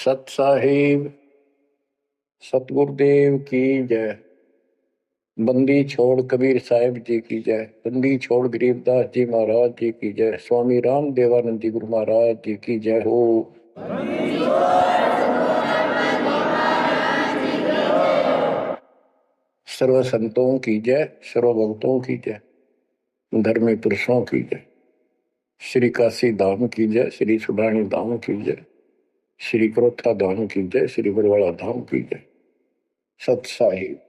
सत साहिब सतगुरुदेव की जय। बंदी छोड़ कबीर साहिब जी की जय। बंदी छोड़ गरीबदास जी महाराज जी की जय। स्वामी राम देवानंद जी गुरु महाराज जी की जय हो। सर्व संतों की जय, सर्व भक्तों की जय, धर्मी पुरुषों की जय। श्री काशी धाम की जय, श्री सुडानी धाम की जय, श्री क्रोथा धाम की जय, श्री बरवाड़ा धाम की जय। सत साहिब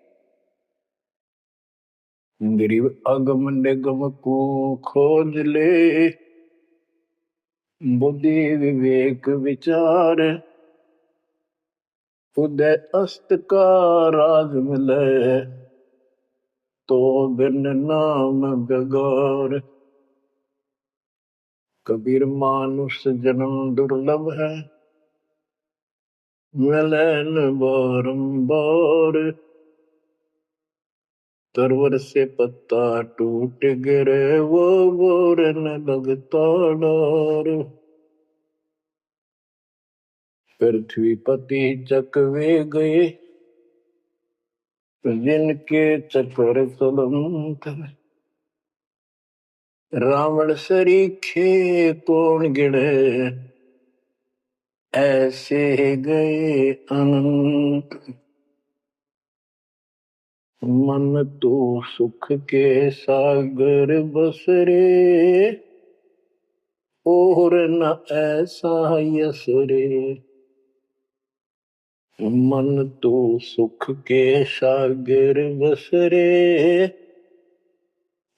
गरीब अगम निगम को खोज ले, बुद्धि विवेक विचार, उदय अस्त का राज मिले, तो बिन नाम बेगार। कबीर मानुष जन्म दुर्लभ है, मिले न बारंबार। तरवर से पत्ता टूट गिरे, वो बोर न लगता डार। पृथ्वी पति चकवे गए, जिनके चक्र चलंत। रावण सरीखे कौन गिने, ऐसे गए अनंत। मन तो सुख के सागर बसरे, और न ऐसा यस रे। मन तो सुख के सागर बसरे,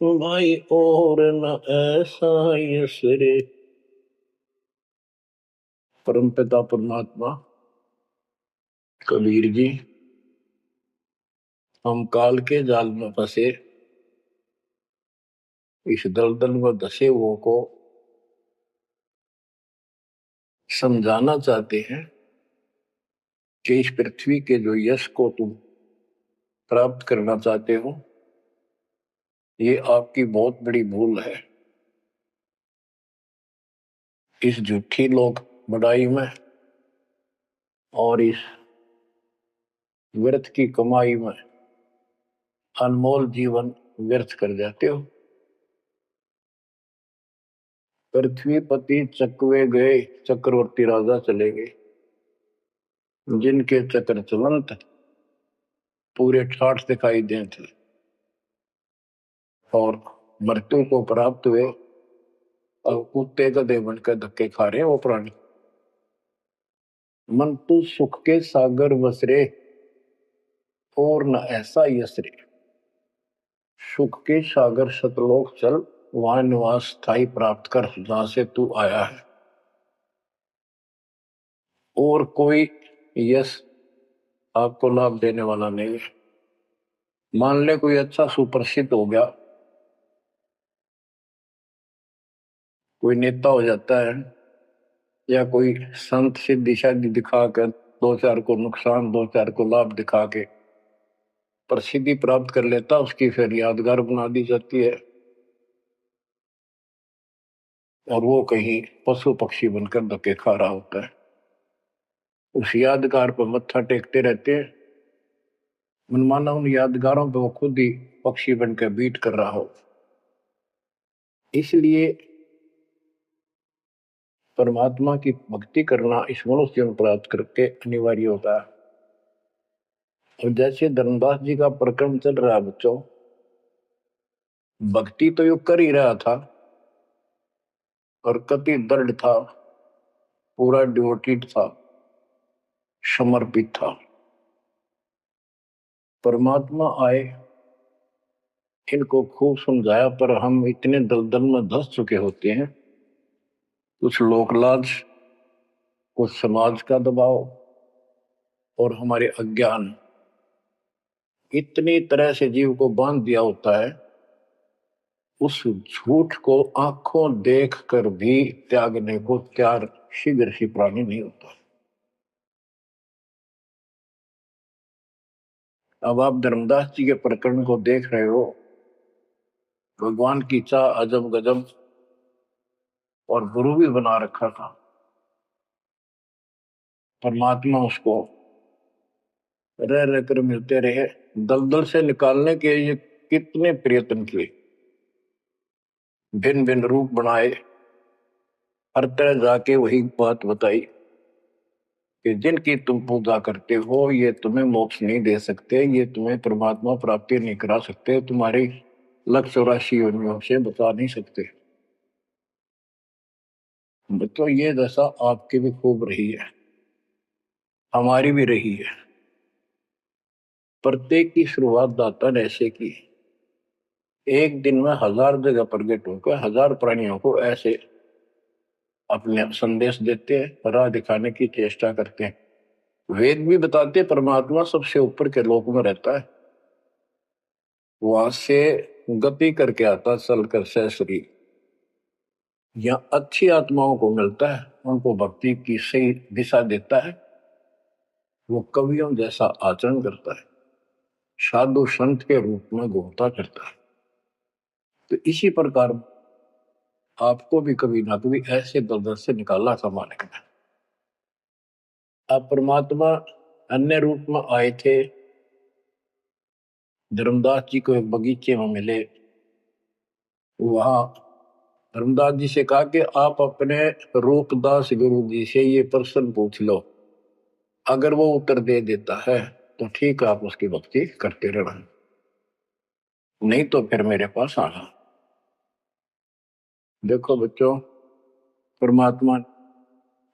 भाई और न ऐसा यस रे। परमपिता परमात्मा कबीर जी, हम काल के जाल में फंसे, इस दलदल में धसे हुओं को समझाना चाहते हैं कि इस पृथ्वी के जो यश को तुम प्राप्त करना चाहते हो, ये आपकी बहुत बड़ी भूल है। इस झूठी लोक बड़ाई में और इस व्यर्थ की कमाई में अनमोल जीवन व्यर्थ कर जाते हो। पृथ्वी पति चकवे गए, चक्रवर्ती राजा चले गए, जिनके चक्र चलंत पूरे ठाठ दिखाई देते और मृत्यु को प्राप्त हुए और कुत्ते गधे बनकर धक्के खा रहे हैं वो प्राणी। मन तो सुख के सागर बसरे, और न ऐसा यसरे। सुख के सागर सतलोक चल, वहां निवास स्थायी प्राप्त कर जहां से तू आया है। और कोई यश आपको लाभ देने वाला नहीं है। मान ले कोई अच्छा सुप्रसिद्ध हो गया, कोई नेता हो जाता है, या कोई संत सिद्धि शादी दिखा कर दो चार को नुकसान दो चार को लाभ दिखा के प्रसिद्धि प्राप्त कर लेता, उसकी फिर यादगार बना दी जाती है और वो कहीं पशु पक्षी बनकर धक्के खा रहा होता है। उस यादगार पर मत्था टेकते रहते हैं, मनमाना उन यादगारों पर वो खुद ही पक्षी बनकर बीट कर रहा हो। इसलिए परमात्मा की भक्ति करना इस मनुष्य जन्म प्राप्त करके अनिवार्य होता है। और जैसे धर्मदास जी का प्रकरण चल रहा है बच्चों, भक्ति तो यो कर ही रहा था और कति दृढ़ था, पूरा डिवोटेड था, समर्पित था। परमात्मा आए, इनको खूब समझाया, पर हम इतने दलदल में धंस चुके होते हैं, कुछ लोकलाज, कुछ समाज का दबाव और हमारे अज्ञान इतनी तरह से जीव को बांध दिया होता है, उस झूठ को आंखों देख कर भी त्यागने को तैयार शीघ्र सी प्राणी नहीं होता। अब आप धर्मदास जी के प्रकरण को देख रहे हो, भगवान की चाह अजब गजब और गुरु भी बना रखा था। परमात्मा उसको रह रह कर मिलते रहे। दलदल से निकालने के ये कितने प्रयत्न किए, भिन्न भिन्न रूप बनाए, हर तरह जाके वही बात बताई कि जिनकी तुम पूजा करते हो ये तुम्हें मोक्ष नहीं दे सकते, ये तुम्हें परमात्मा प्राप्ति नहीं करा सकते, तुम्हारी लक्ष्य 84 योनियों से बता नहीं सकते। तो ये दशा आपकी भी खूब रही है, हमारी भी रही है। प्रत्येक की शुरुआत दाता ने ऐसे की, एक दिन में 1000 जगह प्रकट होकर 1000 प्राणियों को ऐसे अपने संदेश देते हैं, राह दिखाने की चेष्टा करते हैं। वेद भी बताते परमात्मा सबसे ऊपर के लोक में रहता है, वहां से गति करके आता चल कर सहसरी, या अच्छी आत्माओं को मिलता है, उनको भक्ति की सही दिशा देता है, वो कवियों जैसा आचरण करता है, साधु संत के रूप में घूमता करता है। तो इसी प्रकार आपको भी कभी ना कभी ऐसे दलदल से निकाला था मालिक ने। अब परमात्मा अन्य रूप में आए थे, धर्मदास जी को एक बगीचे में मिले, वहां धर्मदास जी से कहा कि आप अपने रूपदास गुरु जी से ये प्रश्न पूछ लो, अगर वो उत्तर दे देता है तो ठीक है, आप उसकी भक्ति करते रहना, नहीं तो फिर मेरे पास आना। देखो बच्चों, परमात्मा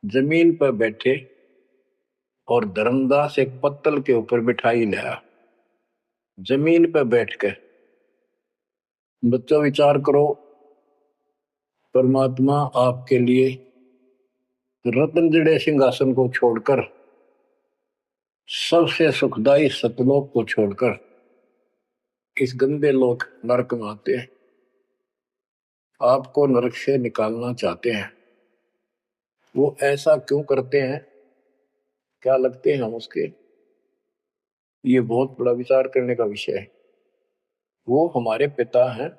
जमीन पर बैठे और धर्मदास एक पत्तल के ऊपर बिठाई लाया, जमीन पर बैठ के। बच्चों विचार करो, परमात्मा आपके लिए रत्न जड़े सिंहासन को छोड़कर, सबसे सुखदाई सतलोक को छोड़कर इस गंदे लोक नरक में आते हैं, आपको नरक से निकालना चाहते हैं। वो ऐसा क्यों करते हैं, क्या लगते हैं हम उसके, ये बहुत बड़ा विचार करने का विषय है। वो हमारे पिता हैं,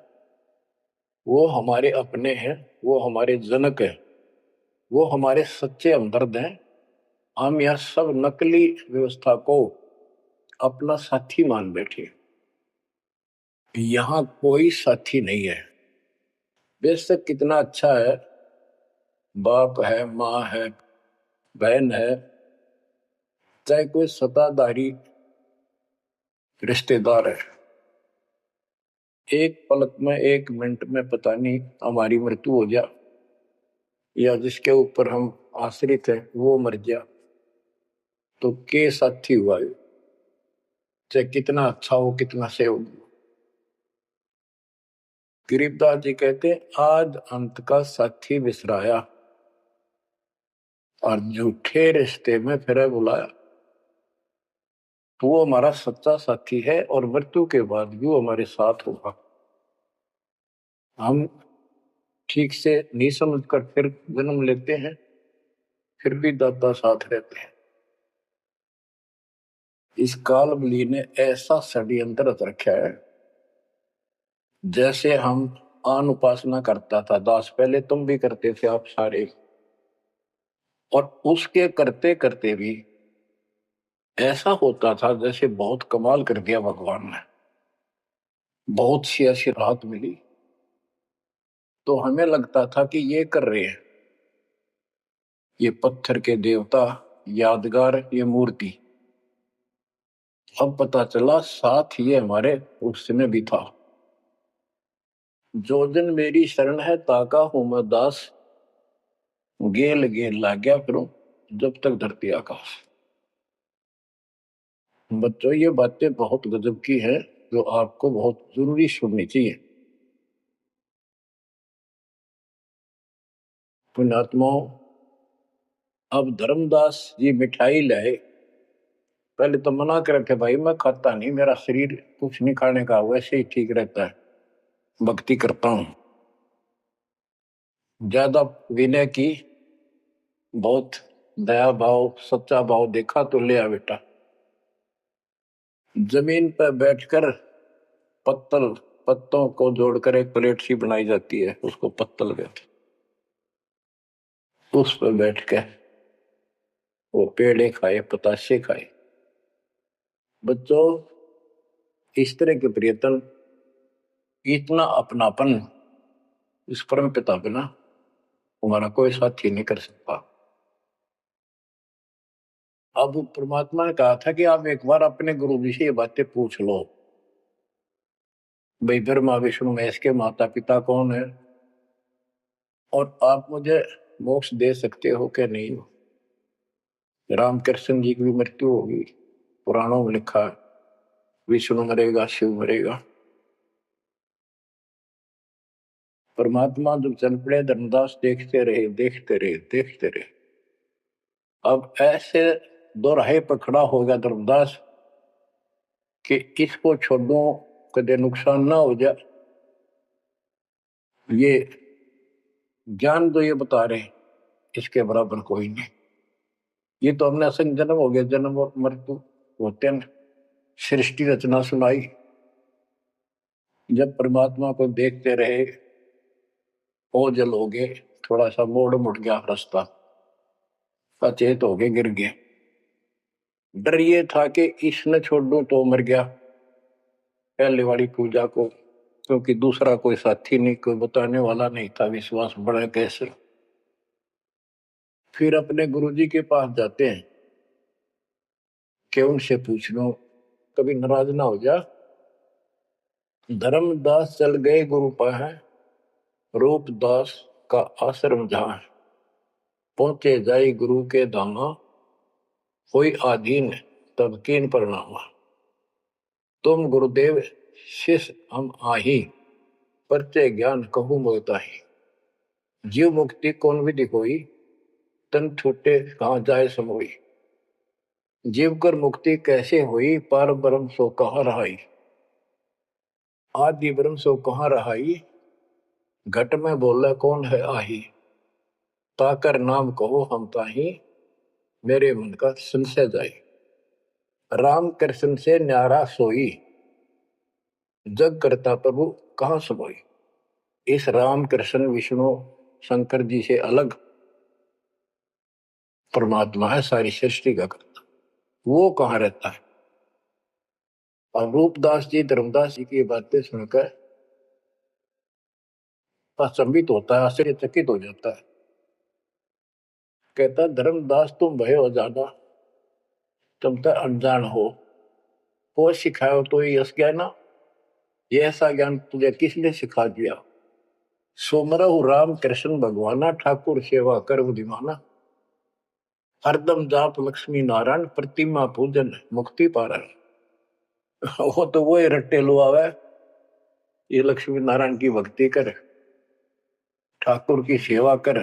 वो हमारे अपने हैं, वो हमारे जनक हैं, वो हमारे सच्चे हमदर्द हैं। हम यह सब नकली व्यवस्था को अपना साथी मान बैठे, यहां कोई साथी नहीं है। बेशक कितना अच्छा है, बाप है, माँ है, बहन है, चाहे कोई सत्ताधारी रिश्तेदार है, एक पलक में, एक मिनट में पता नहीं हमारी मृत्यु हो जा, या जिसके ऊपर हम आश्रित हैं वो मर गया, तो के साथी हुआ, चाहे कितना अच्छा हो, कितना सेवक। गरीबदास जी कहते हैं, आज अंत का साथी विसराया और झूठे रिश्ते में फिर बुलाया। तो वो हमारा सच्चा साथी है और मृत्यु के बाद भी वो हमारे साथ होगा। हम ठीक से नहीं समझकर फिर जन्म लेते हैं, फिर भी दाता साथ रहते हैं। इस कालबली ने ऐसा षड्यंत्र रच रखा है, जैसे हम आन उपासना करता था दास, पहले तुम भी करते थे आप सारे, और उसके करते करते भी ऐसा होता था जैसे बहुत कमाल कर दिया भगवान ने, बहुत सी ऐसी राहत मिली, तो हमें लगता था कि ये कर रहे हैं, ये पत्थर के देवता, यादगार, ये मूर्ति। अब पता चला साथ ये हमारे उसमें भी था। जो दिन मेरी शरण है ताका हूं मैं दास, गेल गेल लाग्या करूं जब तक धरती आकाश। बच्चों ये बातें बहुत गजब की है, जो आपको बहुत जरूरी सुननी चाहिए। पुण्यात्माओं, अब धर्मदास जी मिठाई लाए, पहले तो मना कर रखे, भाई मैं खाता नहीं, मेरा शरीर कुछ नहीं खाने का, वैसे ही ठीक रहता है, भक्ति करता हूं। ज्यादा विनय की, बहुत दया भाव, सच्चा भाव देखा तो ले आ बेटा। जमीन पर बैठकर पत्तल, पत्तों को जोड़कर एक प्लेट सी बनाई जाती है, उसको पत्तल कहते, उस पर बैठ के वो पेड़े खाए, पताशे खाए। बच्चों, इस तरह के प्रयत्न, इतना अपनापन इस परम पिता बिना हमारा कोई साथी नहीं कर सकता। अब परमात्मा ने कहा था कि आप एक बार अपने गुरु जी से ये बातें पूछ लो, भाई ब्रह्मा विष्णु महेश के माता पिता कौन है, और आप मुझे मोक्ष दे सकते हो कि नहीं। रामकृष्ण जी की भी मृत्यु होगी, पुराणों में लिखा है, विष्णु मरेगा, शिव मरेगा। परमात्मा जब चल पड़े, धर्मदास देखते रहे, देखते रहे, देखते रहे। अब ऐसे दोराहे पर खड़ा हो गया धर्मदास कि इसको छोड़ो, कदे नुकसान ना हो जाए। ये ज्ञान जो ये बता रहे, इसके बराबर कोई नहीं। ये तो हमने असंग जन्म हो गया, जन्म और मृत्यु होते हैं। सृष्टि रचना सुनाई, जब परमात्मा को देखते रहे, ओझल हो गए, थोड़ा सा मोड़ मुड़ गया रास्ता, अचेत हो गए, गिर गए। डर ये था कि इसने छोड़ दूं तो मर गया पहले वाली पूजा को, क्योंकि दूसरा कोई साथी नहीं, कोई बताने वाला नहीं था, विश्वास बढ़े कैसे। फिर अपने गुरुजी के पास जाते हैं कि उनसे पूछ लो, कभी नाराज ना हो जा। धर्मदास चल गए गुरु पास, रूपदास का आश्रम जहां, पहुंचे जाई गुरु के धामा, कोई आधीन तब कीन प्रणामा। तुम गुरुदेव शिष्य हम आही, परचे ज्ञान कहूं मोताही। जीव मुक्ति कौन विधि कोई, तन छूटे कहां जाए समोई। जीव कर मुक्ति कैसे हुई, पार ब्रह्म सो कहां रहाई। आदि ब्रह्म सो कहां रहाई, घट में बोला कौन है आही। ताकर नाम कहो हम ताही, मेरे मन का संशय जाई। राम कृष्ण से न्यारा सोई, जग करता प्रभु कहां समोई। इस राम कृष्ण विष्णु शंकर जी से अलग परमात्मा है, सारी सृष्टि का करता, वो कहां रहता है। और रूपदास जी धर्मदास जी की बातें सुनकर अचंभित होता है, आश्चर्यचकित हो जाता है। कहता धर्मदास तुम भय हो जाना, तुम तो अनजान हो सिखाओ तो ये यश ज्ञान, ये ऐसा ज्ञान तुझे किसने सिखा दिया। सोमरहु राम कृष्ण भगवाना, ठाकुर सेवा कर बुद्धिमाना। हरदम जाप लक्ष्मी नारायण, प्रतिमा पूजन मुक्ति पारण। वो तो वो रट्टे लुआवे, ये लक्ष्मी नारायण की भक्ति कर, ठाकुर की सेवा कर,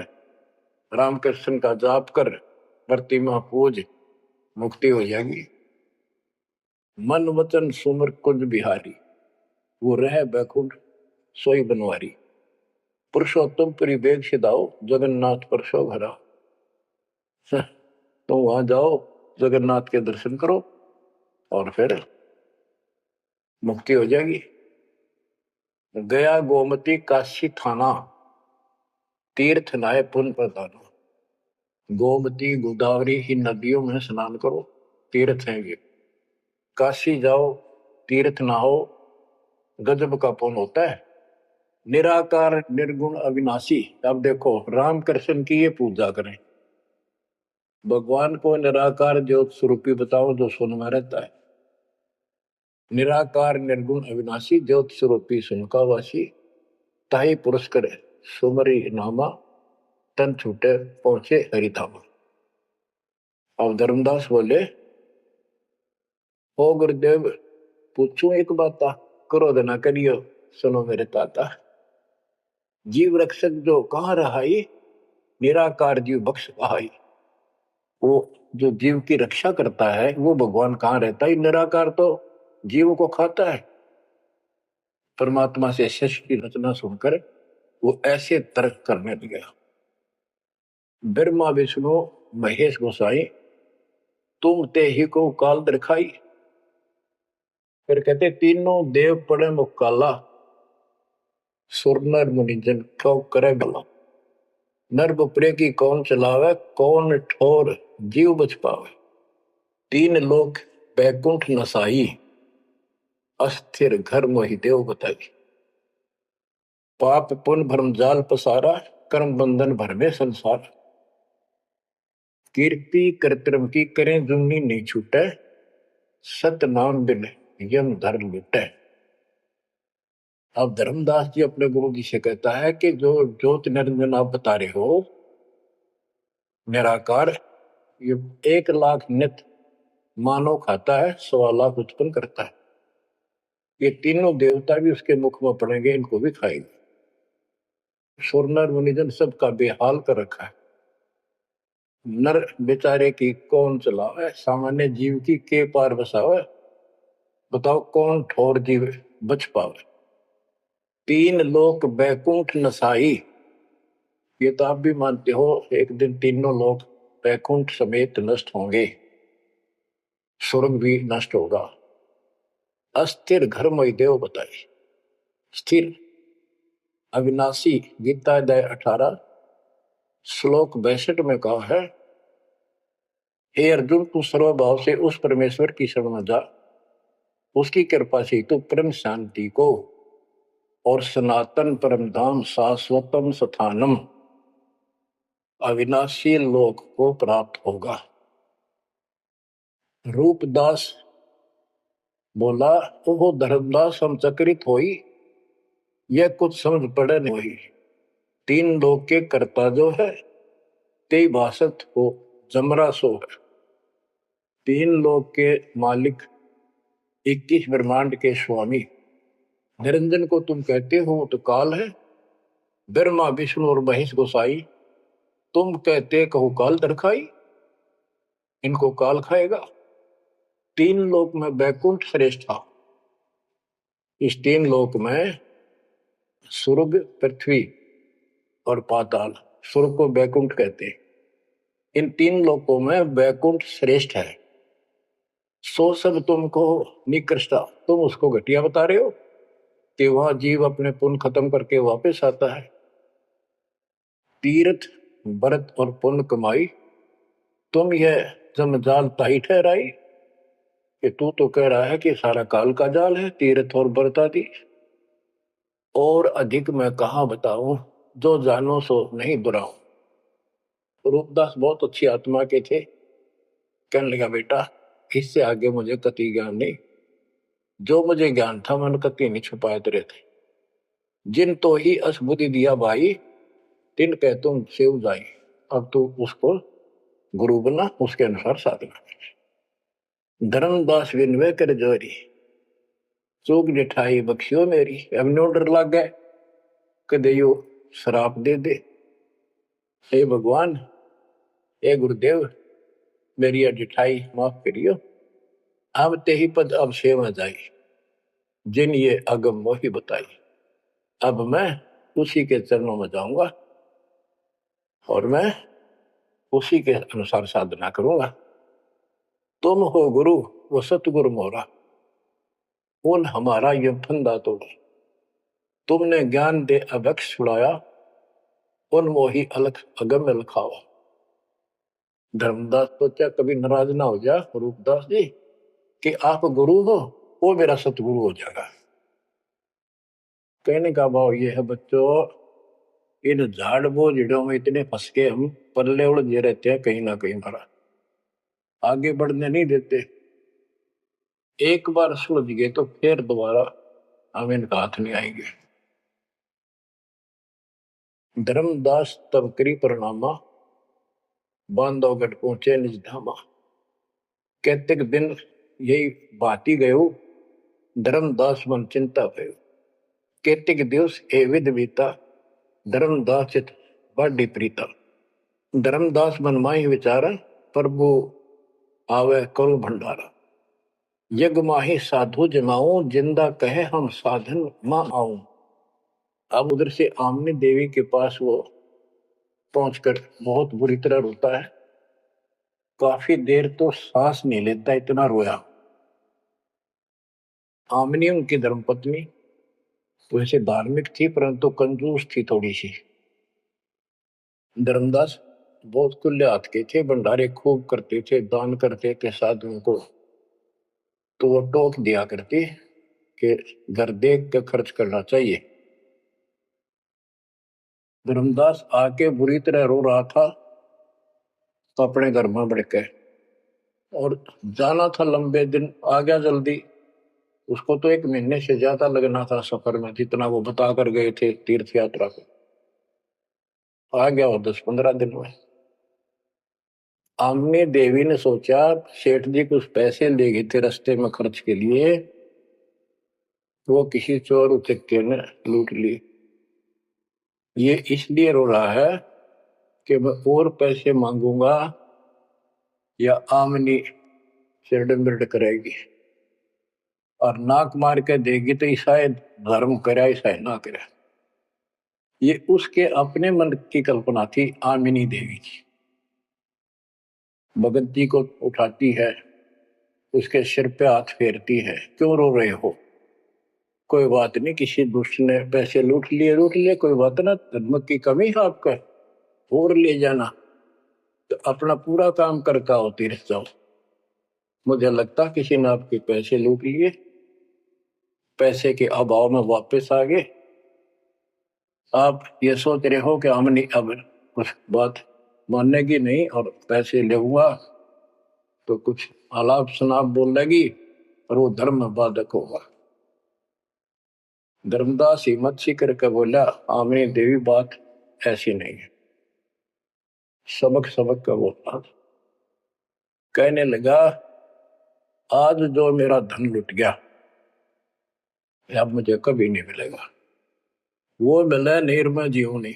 रामकृष्ण का जाप कर, प्रतिमा पूज, मुक्ति हो जाएगी। मन वचन सुमर कुंज बिहारी, वो रह बैकुंठ सोई बनवारी। पुरुषोत्तम पुरी बेग सिदाओ, जगन्नाथ परसो घरा। तो वहां जाओ, जगन्नाथ के दर्शन करो और फिर मुक्ति हो जाएगी। गया गोमती काशी थाना, तीर्थ नाय पुन प्रदाना। गोमती गोदावरी ही नदियों में स्नान करो, तीर्थ हैं ये। काशी जाओ, तीर्थ नहाओ, गजब का पुण्य होता है। निराकार निर्गुण अविनाशी, अब देखो राम कृष्ण की ये पूजा करें, भगवान को निराकार ज्योत स्वरूपी बताओ जो सुन में रहता है। निराकार निर्गुण अविनाशी, ज्योत स्वरूपी सुनका वासी। ताही पुरुष करे सुमरी नामा, तन छूटे पहुंचे हरिधामा। अब धर्मदास बोले, ओ गुरुदेव पूछूं एक बात, क्रोध ना करियो सुनो मेरे ताता। जीव रक्षक जो कहाँ रहाई, निराकार जीव बख्श कहाई। वो जो जीव की रक्षा करता है वो भगवान कहाँ रहता है, निराकार तो जीव को खाता है। परमात्मा से सृष्टि की रचना सुनकर वो ऐसे तर्क करने लगे। ब्रह्मा विष्णु महेश गोसाई, तुम ते ही को काल दिखाई। फिर कहते तीनों देव पड़े मुकाला, सुर नर मुनि जन क्यों करे भला। नर बपरे की कौन चलावे, कौन ठोर जीव बच पावे। तीन लोक बैकुंठ नसाई, अस्थिर घर मोहि देव बताई। पाप पुण्य भ्रम जाल पसारा, कर्म बंधन भर में संसार। कीर्ति कर्तव्य की करें जुम्नी नहीं छूटे, सत नाम बिन यम धर लुटे। अब धर्मदास जी अपने गुरु जी से कहता है कि जो ज्योत निरंजन आप बता रहे हो निराकार, ये 1,00,000 नित मानव खाता है, 1,00,000 उत्पन्न करता है। ये तीनों देवता भी उसके मुख में पड़ेंगे, इनको भी खाएंगे। सुर नर मुनिजन सबका बेहाल कर रखा है। नर बेचारे की कौन चलावे, सामान्य जीव की के पार बसावे। बताओ कौन ठोर जीव बच पावे। तीन लोक बैकुंठ नसाई, ये तो आप भी मानते हो एक दिन तीनों लोग बैकुंठ समेत नष्ट होंगे, स्वर्ग भी नष्ट होगा। अस्थिर घर मोहि देव बताई। स्थिर अविनाशी, गीता अध्याय 18 श्लोक 62 में कहा है, हे अर्जुन तू सर्वभाव से उस परमेश्वर की शरण में जा, उसकी कृपा से तू परम शांति को और सनातन परम धाम शाश्वतम स्थानम अविनाशी लोक को प्राप्त होगा। रूपदास बोला, ओहो धर्मदास हम चकित होई, यह कुछ समझ पड़े नहीं। तीन लोक के कर्ता जो है ते भाषत हो जमरा सो है। तीन लोक के मालिक 21 ब्रह्मांड के स्वामी निरंजन को तुम कहते हो तो काल है। ब्रह्मा विष्णु और महेश गोसाई तुम कहते कहो काल दरखाई, इनको काल खाएगा। तीन लोक में बैकुंठ श्रेष्ठ था। इस तीन लोक में स्वर्ग पृथ्वी और पाताल, स्वर्ग को बैकुंठ कहते हैं। इन तीन लोकों में बैकुंठ श्रेष्ठ है। सो सब तुमको निकृष्टा, तुम उसको घटिया बता रहे हो कि वह जीव अपने पुण्य खत्म करके वापस आता है। तीर्थ व्रत और पुण्य कमाई, तुम यह जमजाल ताई ठहराई कि तू तो कह रहा है कि सारा काल का जाल है तीर्थ और व्रत आदि। और अधिक मैं कहा बताऊं, जो जानो सो नहीं दुराऊं। रूपदास बहुत अच्छी आत्मा के थे। कहने लगा बेटा इससे आगे मुझे कति ज्ञान नहीं, जो मुझे ज्ञान था मैंने कति नहीं छुपाए तेरे थे। जिन तो ही असबुद्धि दिया भाई, तिन कह तुम सेव जाई। अब तू उसको गुरु बना, उसके अनुसार साधना। धर्मदास विनवे कर जोरी, चूक जिठाई बख्शियो मेरी। अब नो डर लग गए कदे यो शराप दे दे। हे भगवान, हे गुरुदेव, मेरी जिठाई माफ करियो। अब ते ही पद अब सेवा जाई, जिन ये अगम मोही बताई। अब मैं उसी के चरणों में जाऊंगा और मैं उसी के अनुसार साधना करूंगा। तुम हो गुरु वो सतगुरु मोरा, उन हमारा ये फंदा तोड़ा। तुमने ज्ञान दे अभक्ष छुड़ाया, उन मोही अलख अगम में लखावा। धर्मदास सोचा कभी नाराज ना हो जा रूपदास जी कि आप गुरु हो, वो मेरा सतगुरु हो जाएगा। कहने का भाव ये है बच्चों, इन झाड़ बोझड़ों में इतने फंस के हम पल्ले उलझे रहते हैं, कहीं ना कहीं हमारा आगे बढ़ने नहीं देते। एक बार सुलझ गए तो फिर दोबारा हम इनका हाथ नहीं आएंगे। धर्मदास तब करी परिणामा, बांधवगढ़ पहुंचे निज धामा। कहते दिन यही बाती गयो, धर्मदास मन चिंता भयो। कहते दिवस ए विध बीता, धर्मदास चित बाडी प्रीता। धर्मदास मन माही विचारा, प्रभु आवे करो भंडारा। यज्ञ माही साधु जमाऊं, जिंदा कहे हम साधन मां आऊं। अब उधर से आमनी देवी के पास वो पहुंचकर बहुत बुरी तरह रोता है। काफी देर तो सांस नहीं लेता, इतना रोया। आमनी उनकी धर्मपत्नी वैसे धार्मिक थी परंतु कंजूस थी थोड़ी सी। धर्मदास बहुत खुले हाथ के थे, भंडारे खूब करते थे, दान करते थे साधुओं को। तो वो टोक दिया करती कि घर देख के खर्च करना चाहिए। धर्मदास आके बुरी तरह रो रहा था, तो अपने घर में बढ़ के, और जाना था लंबे दिन, आ गया जल्दी। उसको तो 1 महीने से ज्यादा लगना था सफर में, जितना वो बता कर गए थे तीर्थ यात्रा को। आ गया वो 10-15 दिन में। आमनी देवी ने सोचा सेठ जी कुछ पैसे ले गए थे रास्ते में खर्च के लिए, तो वो किसी चोर उचक्के ने लूट ली। ये इसलिए रो रहा है कि मैं और पैसे मांगूंगा या आमनी सिरड मिरड करेगी, और नाक मार के देगी तो शायद धर्म करे शायद ना करे। ये उसके अपने मन की कल्पना थी आमिनी देवी की। भगत जी को उठाती है, उसके सिर पे हाथ फेरती है, क्यों रो रहे हो? कोई बात नहीं, किसी दुष्ट ने पैसे लूट लिए, कोई बात ना, धर्म की कमी है आपका, और ले जाना, तो अपना पूरा काम करके आओ, तीर्थ जाओ। मुझे लगता किसी ने आपके पैसे लूट लिए, पैसे के अभाव में वापस आ गए। आप ये सोच रहे हो कि हमने अब कुछ बात मानेगी नहीं और पैसे लेऊंगा तो कुछ आलाप शनाप बोलेगी और वो धर्म में बाधक होगा। धर्मदास हिम्मत सी करके बोला, आमनी देवी बात ऐसी नहीं है। सबक सबक का बोला, कहने लगा आज जो मेरा धन लुट गया अब मुझे कभी नहीं मिलेगा। वो मिला नहीं, मैं जीव नहीं।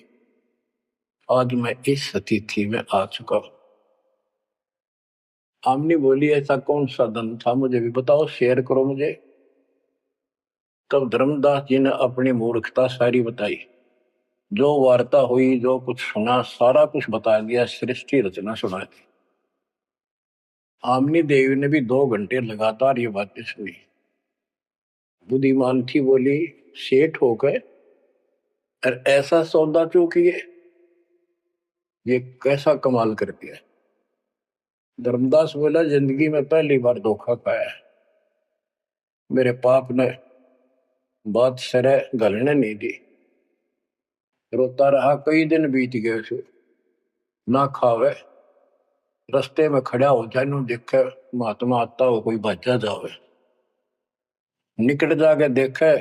आज मैं इस स्थिति में आ चुका हूं। आमनी बोली, ऐसा कौन सा धन था, मुझे भी बताओ, शेयर करो मुझे। तब धर्मदास जी ने अपनी मूर्खता सारी बताई, जो वार्ता हुई, जो कुछ सुना, सारा कुछ बता दिया, सृष्टि रचना सुना दी। आमनी देवी ने भी 2 घंटे लगातार ये बातें सुनी। बुद्धिमान थी, बोली सेठ हो गए और ऐसा सौदा चूकिए, ये कैसा कमाल कर दिया। धर्मदास बोला, जिंदगी में पहली बार धोखा खाया है। मेरे पाप ने बात सरे गलने नहीं दी। रोता रहा, कई दिन बीत गए उसे, ना खावे, रास्ते में खड़ा हो जाए, नु देखे महात्मा आता हो, कोई भाजा जावे, निकट जाके देखे,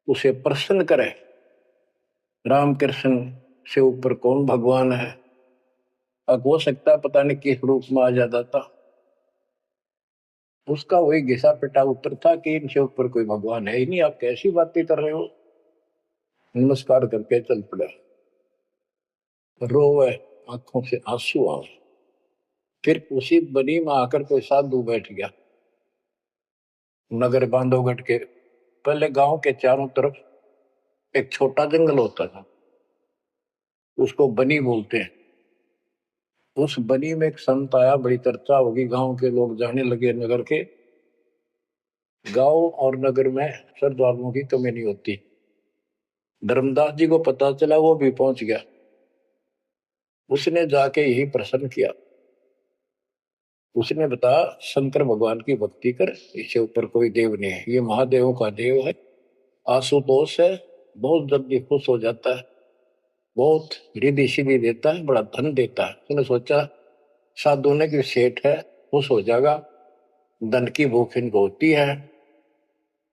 उसे प्रश्न करे, राम कृष्ण से ऊपर कौन भगवान है। अब हो सकता है पता नहीं किस रूप में आ जाता था। उसका वही घिसा पिटा उत्तर था कि इनसे ऊपर कोई भगवान है ही नहीं, आप कैसी बातें कर रहे हो। नमस्कार करके चल पड़ा, रोवे, आंखों से आंसू आए। फिर उसी बनी में आकर कोई साधु बैठ गया। नगर बांधवगढ़ के पहले गांव के चारों तरफ एक छोटा जंगल होता था, उसको बनी बोलते हैं। उस बनी में एक संत आया, बड़ी चर्चा होगी, गांव के लोग जाने लगे, नगर के, गांव और नगर में श्रद्धालुओं की कमी नहीं होती। धर्मदास जी को पता चला, वो भी पहुंच गया। उसने जाके यही प्रश्न किया। उसने बताया, शंकर भगवान की भक्ति कर, इससे ऊपर कोई देव नहीं है, ये महादेवों का देव है। आशुतोष है, बहुत जल्दी खुश हो जाता है, बहुत रिद्धि सिद्धि देता है, बड़ा धन देता है। उसने सोचा साधु ने कि सेठ है, खुश हो जाएगा, धन की भूख इनको होती है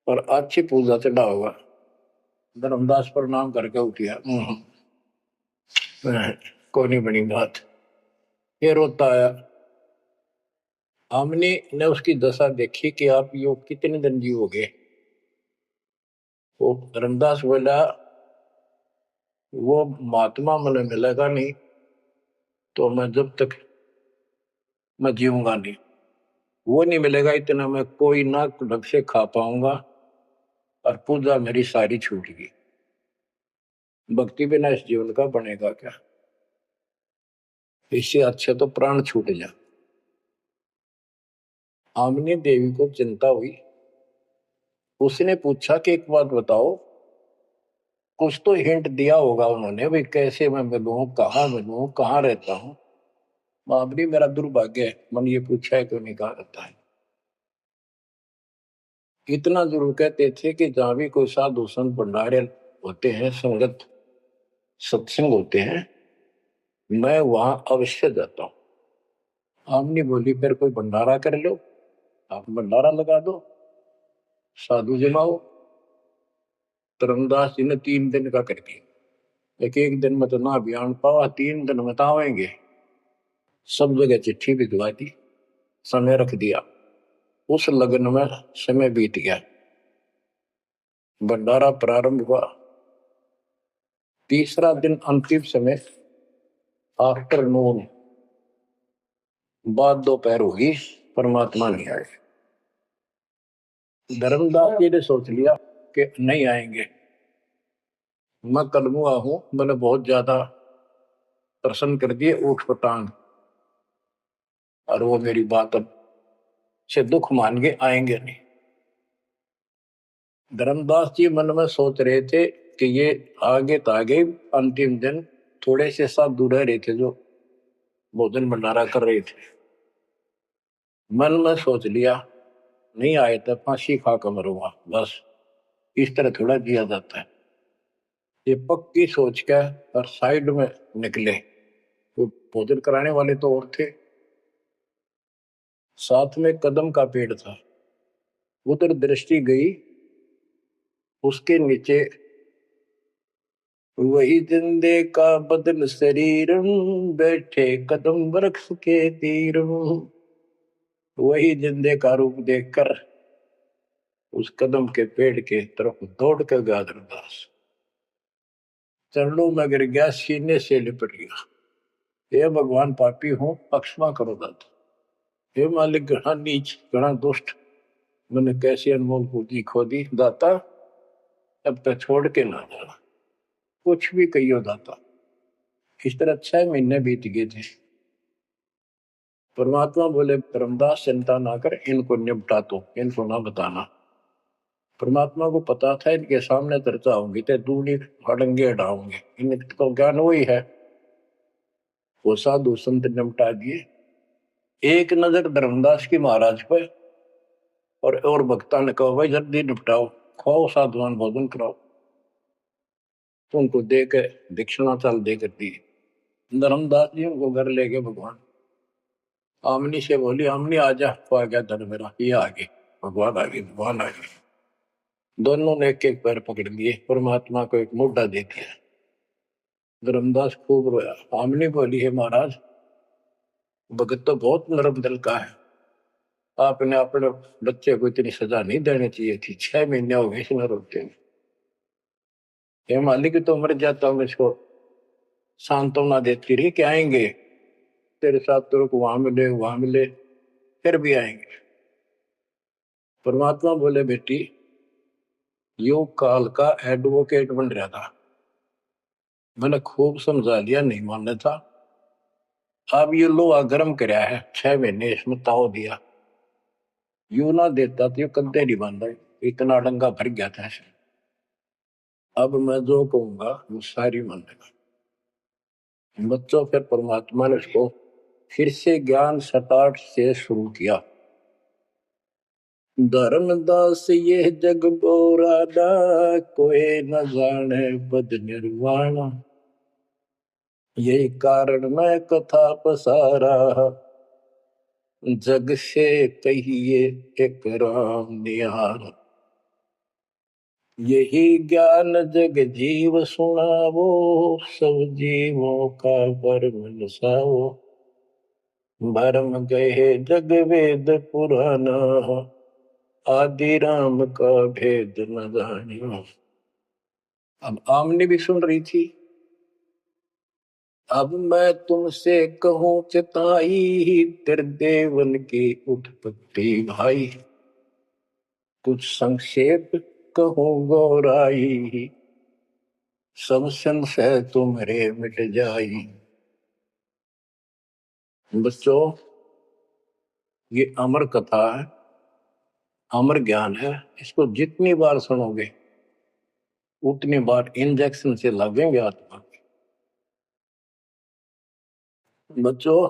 और अच्छी पूजा चढ़ा होगा। धर्मदास प्रणाम करके उठिया, कोई नहीं बनी बात। ये रोता आया। हमने ने उसकी दशा देखी कि आप यो कितने दिन जीवोगे। वो धर्मदास बोला, वो महात्मा मुझे मिलेगा नहीं तो मैं जब तक मैं जीऊंगा नहीं। वो नहीं मिलेगा इतना मैं कोई ना ढंग से खा पाऊंगा और पूजा मेरी सारी छूटेगी। भक्ति बिना इस जीवन का बनेगा क्या? इससे अच्छे तो प्राण छूट जा। आमनी देवी को चिंता हुई। उसने पूछा कि एक बात बताओ, कुछ तो हिंट दिया होगा उन्होंने, भाई कैसे मैं मिलूं, कहाँ रहता हूँ। बाबरी मेरा दुर्भाग्य है, मन ये पूछा है क्यों नहीं कहा रहता है। इतना जरूर कहते थे कि जहां भी कोई साधु संत भंडारे होते हैं, संगत सत्संग होते हैं, मैं वहां अवश्य जाता हूँ। आमनी बोली फिर कोई भंडारा कर लो, आप भंडारा लगा दो, साधु जमाओ। धर्मदास जी ने 3 दिन का कर दिया। एक दिन में तो ना बयान पावा, 3 दिन में तो आवेंगे। सब जगह चिट्ठी भिजवा दी, समय रख दिया। उस लगन में समय बीत गया, भंडारा प्रारंभ हुआ। तीसरा दिन अंतिम समय, आफ्टरनून, बाद दोपहर होगी, परमात्मा नहीं आए। धर्मदास जी ने सोच लिया कि नहीं आएंगे, मैं कलमुआ हूं, मैंने बहुत ज्यादा प्रसन्न कर दिए ऊट पटांग, और वो मेरी बात अब से दुख मान के आएंगे नहीं। धर्मदास जी मन में सोच रहे थे कि ये आगे तो आगे, अंतिम दिन थोड़े से साधु रह रहे थे जो भोजन भंडारा कर रहे थे। मन में सोच लिया नहीं आए तो फांसी खा कर मरूंगा, बस। इस तरह थोड़ा जिया जाता है। ये पक्की सोच के और साइड में निकले। तो भोजन कराने वाले तो और थे, साथ में कदम का पेड़ था। उधर दृष्टि गई, उसके नीचे वही जिंदे का बदन शरीर, बैठे कदम वृक्ष के तीर। वही जिंदे का रूप देखकर उस कदम के पेड़ के तरफ दौड़ कर गया धर्मदास। चरणों में गिर गया, सीने से लिपट गया। हे भगवान, पापी हूं, क्षमा करो दाता। हे मालिक, घना नीच, घना दुष्ट, मैंने कैसी अनमोल पूंजी खो दी दाता, अब तक छोड़ के ना जाना। कुछ भी कहियो दाता। इस तरह 6 महीने बीत गए थे। परमात्मा बोले धर्मदास चिंता ना कर, इनको निपटा तो, इनको ना बताना। परमात्मा को पता था इनके सामने चर्चा होंगी तो दूनी हड़ंगे हटाओगे, इनको ज्ञान वही है। वो साधु संत निपटा दिए। एक नजर धर्मदास की महाराज पे, और भक्ता ने कहा भाई जल्दी निपटाओ, खाओ साधुवान भोजन कराओ। तो उनको दे के दक्षिणा चाल दे कर दी। धर्मदास जी उनको घर ले गए भगवान। आमनी से बोली, आमनी आजा, तो आ गया धन मेरा, ये आगे भगवान आ गए, भगवान आ गए। दोनों ने एक एक पैर पकड़ लिए, परमात्मा को एक मोटा दे दिया। धर्मदास खूब रोया। आमनी बोली, है महाराज, भगत तो बहुत नरम दिल का है, आपने अपने बच्चे को इतनी सजा नहीं देनी चाहिए थी। 6 महीने हो गए इसमें रोते। हे मालिक, तो मर जाता हूँ, इसको सांत्वना देती रही कि आएंगे तेरे साथ, तेरे को वहां मिले, फिर भी आएंगे। परमात्मा बोले, बेटी, योग काल का एडवोकेट बन रहा था, मैंने खूब समझा लिया, नहीं मानना था। अब ये लोहा गर्म कराया है, 6 महीने इसमें ताव दिया, यू ना देता तो कद्दे नहीं बांधा, इतना डंगा भर गया था ऐसे। अब मैं जो कहूंगा वो सारी मानेगा। बच्चों, फिर परमात्मा ने उसको फिर से ज्ञान सटाट से शुरू किया। धर्मदास ये जग बोराना, कोई न जाने बद निर्वाणा। यही कारण मैं कथा पसारा, जग से कहिए एक राम निहार। यही ज्ञान जग जीव सुनावो, सब जीवों का भरम नसावो। भरम गए जग वेद पुराना, आदि राम का भेद न जानियो। अब आमने भी सुन रही थी। अब मैं तुमसे कहूं चिताई, त्रिदेवन की उत्पत्ति भाई। कुछ संक्षेप कहूं गौराई, सब संशय तुम्हारे मिट जाई। बच्चों, ये अमर कथा है, अमर ज्ञान है। इसको जितनी बार सुनोगे उतनी बार इंजेक्शन से लगेंगे आत्मा के। बच्चों,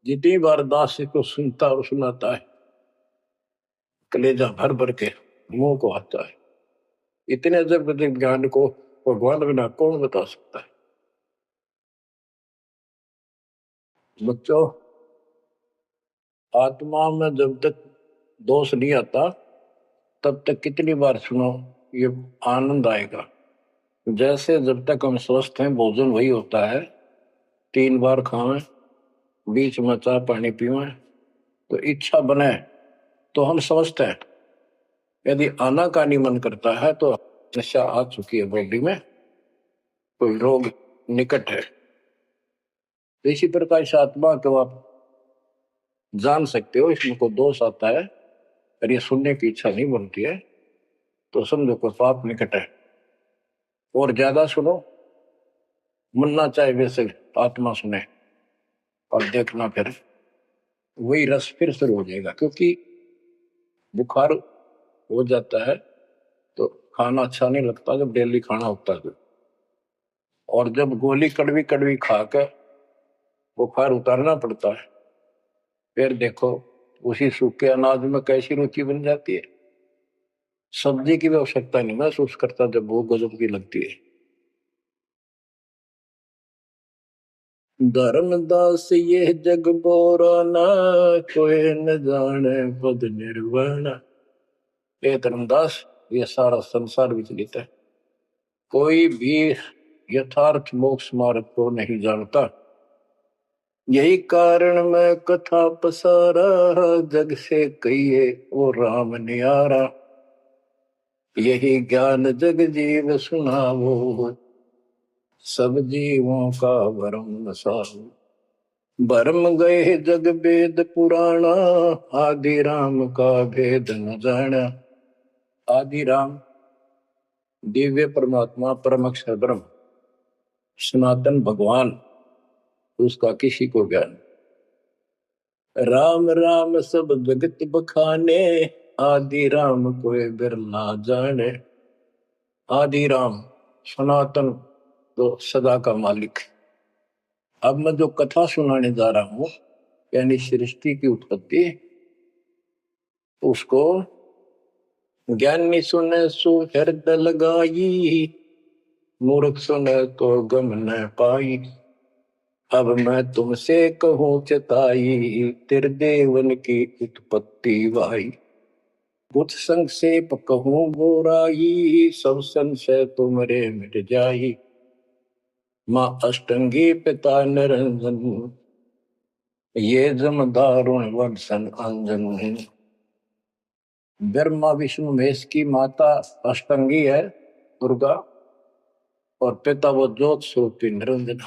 जितनी बार दास को सुनता और सुनाता है, कलेजा भर भर के मुंह को आता है। इतने अजब अजब ज्ञान को भगवान बिना कौन बता सकता है। बच्चों, आत्मा में जब तक दोष नहीं आता तब तक कितनी बार सुनो, ये आनंद आएगा। जैसे जब तक हम स्वस्थ हैं भोजन वही होता है, 3 बार खाएं, बीच में चाय पानी पीवें, तो इच्छा बने तो हम स्वस्थ हैं। यदि आनाकानी मन करता है तो नशा आ चुकी है बॉडी में, कोई रोग निकट है। इसी प्रकार से आत्मा को आप जान सकते हो, इसमें कोई दोष आता है और ये सुनने की इच्छा नहीं बनती है तो समझो कोई पाप निकट है। और ज्यादा सुनो, मन ना चाहे वैसे आत्मा सुने और देखना, फिर वही रस फिर शुरू हो जाएगा। क्योंकि बुखार हो जाता है तो खाना अच्छा नहीं लगता जब डेली खाना होता है। और जब गोली कड़वी कड़वी खा कर बुखार उतारना पड़ता है, फिर देखो उसी सूखे अनाज में कैसी रुचि बन जाती है। सब्जी की भी आवश्यकता नहीं महसूस करता जब वो गजब की लगती है। धर्मदास ये जग बोराना, कोई न जाने पद निर्वाण। ये धर्मदास, ये सारा संसार विचलित है, कोई भी यथार्थ मोक्ष मार्ग को नहीं जानता। यही कारण मैं कथा पसारा, जग से कहिए वो राम नियारा। यही ज्ञान जग जीव सुनावो, सब जीवों का भरम सारो। भरम गए जग वेद पुराणा, आदि राम का भेद न जाना। आदि राम दिव्य परमात्मा परम अक्षर ब्रह्म सनातन भगवान, उसका किसी को ज्ञान। राम राम सब जगत बखाने, आदि राम कोई बिरला जाने। आदि राम सनातन तो सदा का मालिक। अब मैं जो कथा सुनाने जा रहा हूं, यानी सृष्टि की उत्पत्ति, उसको ज्ञानी सुने सो हृदय लगाई, मूर्ख सुने तो गम न पाई। अब मैं तुमसे कहूं चेताई, त्रिदेवन की उत्पत्ति वाई। कुछ संक्षेप कहूं बुराई, सब संशय तुमरे मिट जाई। माँ अष्टंगी पिता निरंजन, ये जम दारुण वंशन अंजन। ब्रह्मा विष्णु महेश की माता अष्टंगी है दुर्गा, और पिता वो ज्योत स्वरूपी निरंजन।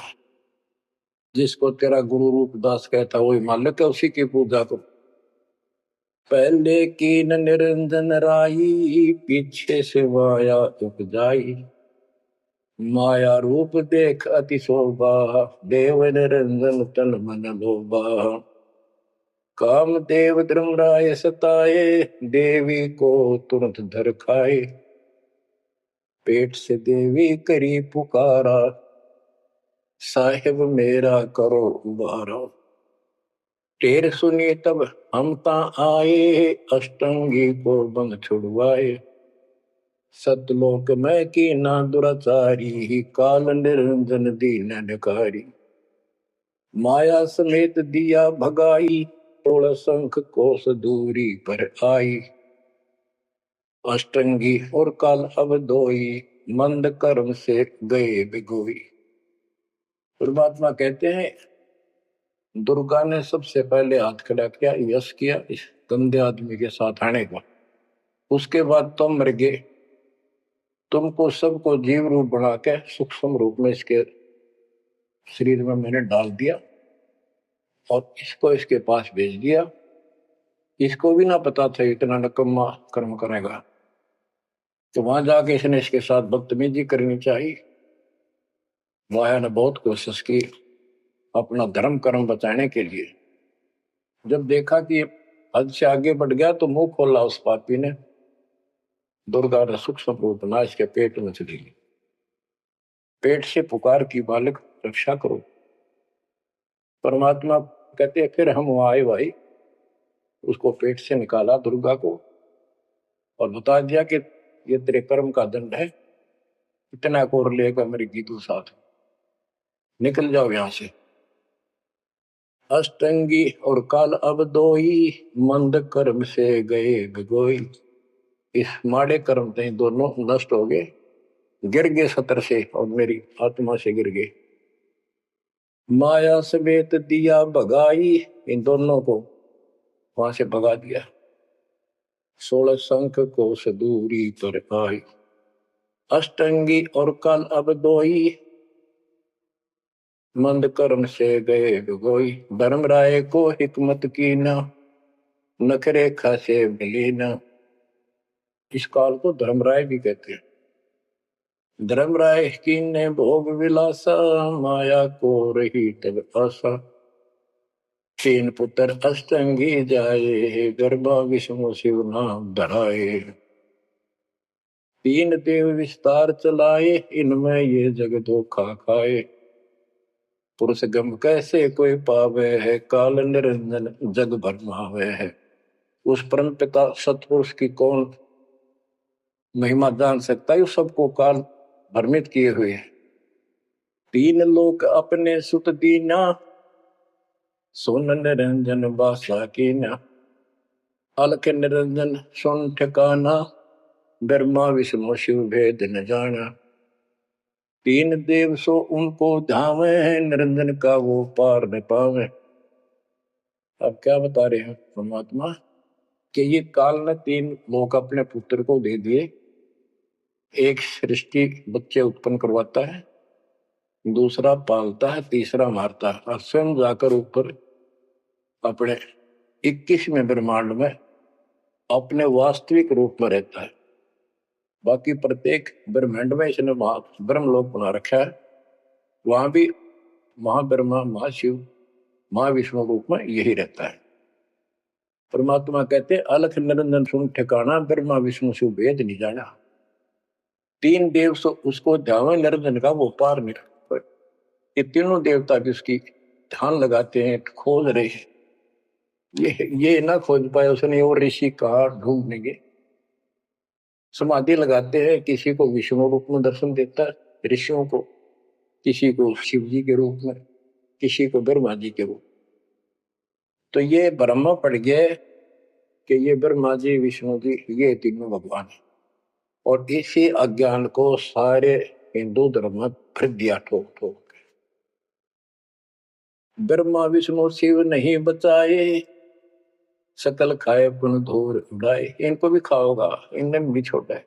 जिसको तेरा गुरु रूप दास कहता वही मालिक है, उसी की पूजा को। पहले की न निरंजन राई, पीछे से माया उपजाई। माया रूप देख अति शोभा, देव निरंजन तन मन लोभा। काम देव धर्मराय सताए, देवी को तुरंत धर खाए। पेट से देवी करी पुकारा, साहिब मेरा करो उबारा। टेर सुनी तब हम ता आए, अष्टंगी को बंद छुड़वाए। सतलोक में की ना दुराचारी, काल निरंजन दीन निकारी। माया समेत दिया भगाई, 16 कोस दूरी पर आई। अष्टंगी और काल अब दोई, मंद कर्म से गए बिगोई। परमात्मा कहते हैं दुर्गा ने सबसे पहले हाथ खड़ा किया, यश किया इस गंदे आदमी के साथ आने को। उसके बाद तुम मर गए, तुमको सबको जीव रूप बना के सूक्ष्म रूप में इसके शरीर में मैंने डाल दिया और इसको इसके पास भेज दिया। इसको भी ना पता था इतना नकम्मा कर्म करेगा, तो वहां जाके इसने इसके साथ बदतमीजी करनी चाहिए। माया ने बहुत कोशिश की अपना धर्म कर्म बचाने के लिए। जब देखा कि हद से आगे बढ़ गया तो मुंह खोला उस पापी ने, दुर्गा ने सूक्ष्म रूप बना इसके पेट में चली गई। पेट से पुकार की, बालक रक्षा करो। परमात्मा कहते हैं फिर हम वहां आए भाई, उसको पेट से निकाला दुर्गा को और बता दिया कि ये तेरे कर्म का दंड है, इतना कोर लेगा मेरे गीतू साथ, निकल जाओ यहां से। अष्टंगी और काल अब दो ही, मंद कर्म से गए गगोई। इस माड़े कर्म से दोनों नष्ट हो गए, गिर गए सतर से और मेरी आत्मा से गिर गए। माया समेत दिया भगाई, इन दोनों को वहां से भगा दिया। 16 शंख को दूरी पर आई, अष्टंगी और काल अब दो ही, मंद कर्म से गए डुबोई। धर्मराय को हिकमत की न, नखरे खासे मिली न। इस काल को धर्मराय भी कहते हैं। धर्मराय की ने भोग विलासा, माया को रही तब आशा। 3 पुत्र अष्टंगी जाए, गर्भा विष्णु शिव नाम धराए। 3 देव विस्तार चलाए, इनमें ये जग धोखा खाए। पुरुष गम कैसे कोई पावे है, काल निरंजन जग भरमावे है। उस परम पिता सतपुरुष की कौन महिमा जान सकता है, सबको काल भ्रमित किए हुए है। 3 लोक अपने सुत दीना, सोन निरंजन बासा कीना। अलख निरंजन सुन ठिकाना, ब्रह्मा विष्णु शिव भेद न जाना। 3 देव सो उनको धावे, निरंजन का वो पार न पावे। अब क्या बता रहे हैं परमात्मा कि ये काल ने 3 लोक अपने पुत्र को दे दिए। एक सृष्टि बच्चे उत्पन्न करवाता है, दूसरा पालता है, तीसरा मारता है और स्वयं जाकर ऊपर अपने 21वें ब्रह्मांड में अपने वास्तविक रूप में रहता है। बाकी प्रत्येक ब्रह्मांड में इसने ब्रह्मलोक बना रखा है, वहां भी महाब्रह्मा महाशिव महाविष्णु रूप में यही रहता है। परमात्मा कहते अलख निरंजन सुन ठिकाना, ब्रह्मा विष्णु शिव भेद नहीं जाना। 3 देव सो उसको ध्यान, निरंजन का वो पार नहीं। ये तीनों देवता भी उसकी ध्यान लगाते हैं, खोज रहे हैं। ये ना खोज पाए उसने, और ऋषि कहा ढूंढनेंगे। समाधि लगाते हैं, किसी को विष्णु रूप में दर्शन देता है ऋषियों को, किसी को शिव जी के रूप में, किसी को ब्रह्मा जी के रूप। तो ये ब्रह्म पड़ गया कि ये ब्रह्मा जी विष्णु जी ये तीनों भगवान है। और इसी अज्ञान को सारे हिंदू धर्म में भर दिया ठोक ठोक। ब्रह्मा विष्णु शिव नहीं बचाए, सकल खाए पुन धूर उड़ाए। इनको भी खाओगा, इनने भी छोड़ा है।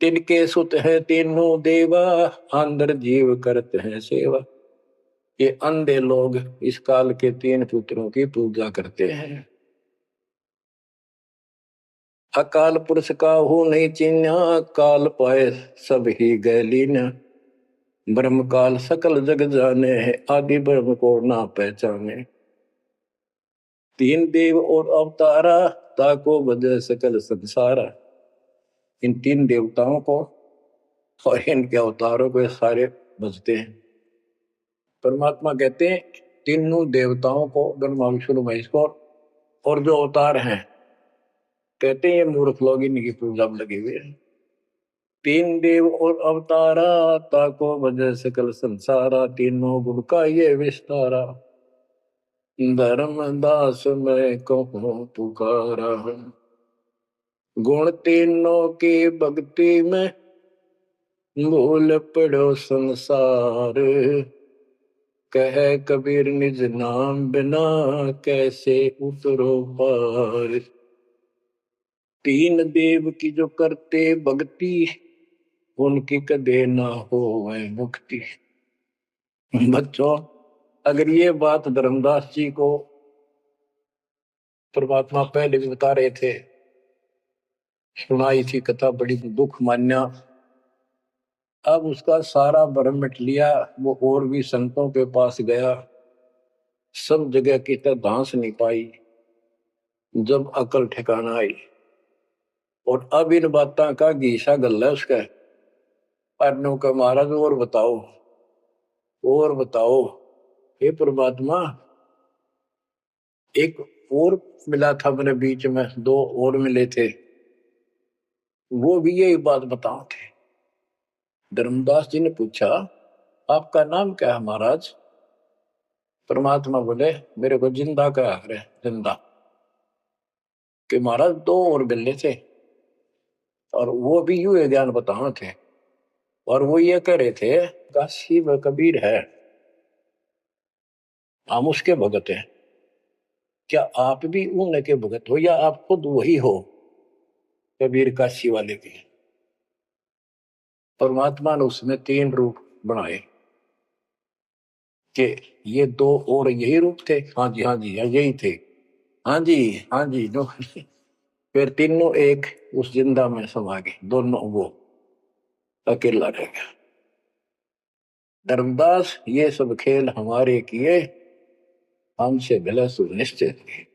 तिनके सुत है तीनों देवा, अंदर जीव करते हैं सेवा। ये अंधे लोग इस काल के 3 पुत्रों की पूजा करते हैं। अकाल पुरुष का हो नहीं चिन्ह, काल पाए सब ही गैलीन। ब्रह्म काल सकल जग जाने है, आदि ब्रह्म को ना पहचाने। 3 देव और अवतारा, ताको बजे सकल संसारा। इन 3 देवताओं को और इनके अवतारों को सारे बजते हैं। परमात्मा कहते हैं तीनों देवताओं को, ब्रह्मा विष्णु महेश को, और जो अवतार हैं कहते हैं ये मूर्ख लोग इनकी पूजा में लगे हुए हैं। 3 देव और अवतारा, ताको बजे सकल संसारा। तीनों गुण का ये विस्तारा, धर्म दास मैं कहूँ पुकारा। गुण तीनों की भक्ति में, भूल पड़ो संसार। कह कबीर निज नाम बिना, कैसे उतरो पार। 3 देव की जो करते भक्ति, उनकी कदे ना हो मुक्ति। बच्चों, अगर ये बात धर्मदास जी को परमात्मा पहले भी बता रहे थे, सुनाई थी कथा, बड़ी दुख मान्या। अब उसका सारा भ्रम मिट लिया। वो और भी संतों के पास गया, सब जगह की तरह धांस नहीं पाई। जब अकल ठिकाना आई और अब इन बातों का घीसा गल है उसका। अनु का महाराज और बताओ हे परमात्मा, एक और मिला था मेरे बीच में, दो और मिले थे, वो भी यही बात बताओ थे। धर्मदास जी ने पूछा आपका नाम क्या है महाराज? परमात्मा बोले मेरे को जिंदा का है, जिंदा। कि महाराज दो और मिले थे और वो भी यूं ही ज्ञान बताओ थे, और वो ये कह रहे थे काशी में कबीर है, हम उसके भगत हैं, क्या आप भी उनके भगत हो या आप खुद वही हो कबीर काशी वाले के? परमात्मा ने उसमें तीन रूप बनाए कि ये दो और यही रूप थे, हाँ जी हाँ जी यही थे, हाँ जी हाँ जी जो फिर तीनों एक उस जिंदा में समा गए, दोनों वो अकेला रह गया। धर्मदास ये सब खेल हमारे किए, हमसे भले सुनिश्चित किए।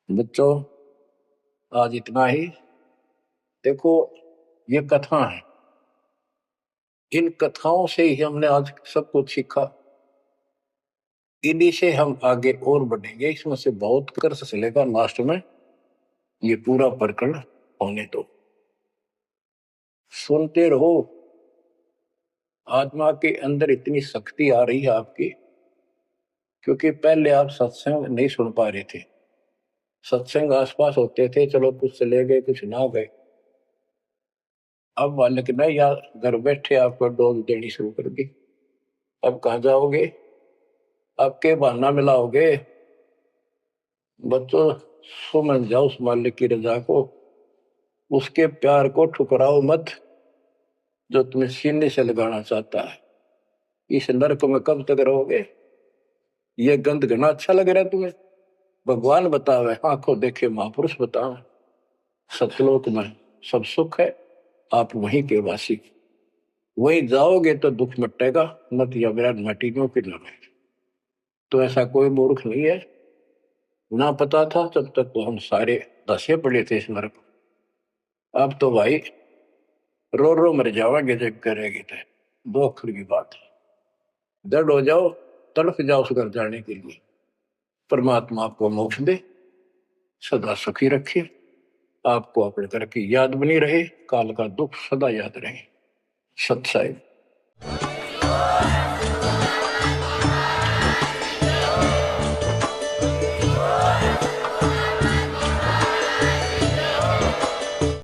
बच्चों आज इतना ही। देखो ये कथा है, इन कथाओं से ही हमने आज सब कुछ सीखा, इन्हीं से हम आगे और बढ़ेंगे। इसमें से बहुत कर चलेगा, लास्ट में ये पूरा प्रकरण होने दो, सुनते रहो। आत्मा के अंदर इतनी शक्ति आ रही है आपकी, क्योंकि पहले आप सत्संग नहीं सुन पा रहे थे, सत्संग आसपास होते थे, चलो कुछ चले गए कुछ ना गए। अब मालिक ने या घर बैठे आपको डोज देनी शुरू कर दी। अब कहाँ जाओगे? अब के बहाना मिलाओगे? बच्चों समझ जाओ उस मालिक की रजा को, उसके प्यार को ठुकराओ मत जो तुम्हें सीने से लगाना चाहता है। इस नरक में कब तक रहोगे? ये गंध घना अच्छा लग रहा है तुम्हें? भगवान बतावे, आंखों देखे महापुरुष बतावे, सतलोक में सब सुख है, आप वहीं के वासी, वहीं जाओगे तो दुख मिटेगा, मत या विराट मटीनों की लगे। तो ऐसा कोई मूर्ख नहीं है, ना पता था तब तक तो हम सारे दसे पड़े थे इस नरक। अब तो भाई रो रो मर जाओगे जब करेगी तो, दो अक्षर की बात है। दर्द हो जाओ, तड़फ जाओ उस घर जाने के लिए। परमात्मा आपको मोक्ष दे, सदा सुखी रखे, आपको अपने घर की याद बनी रहे, काल का दुख सदा याद रहे। सत्साई।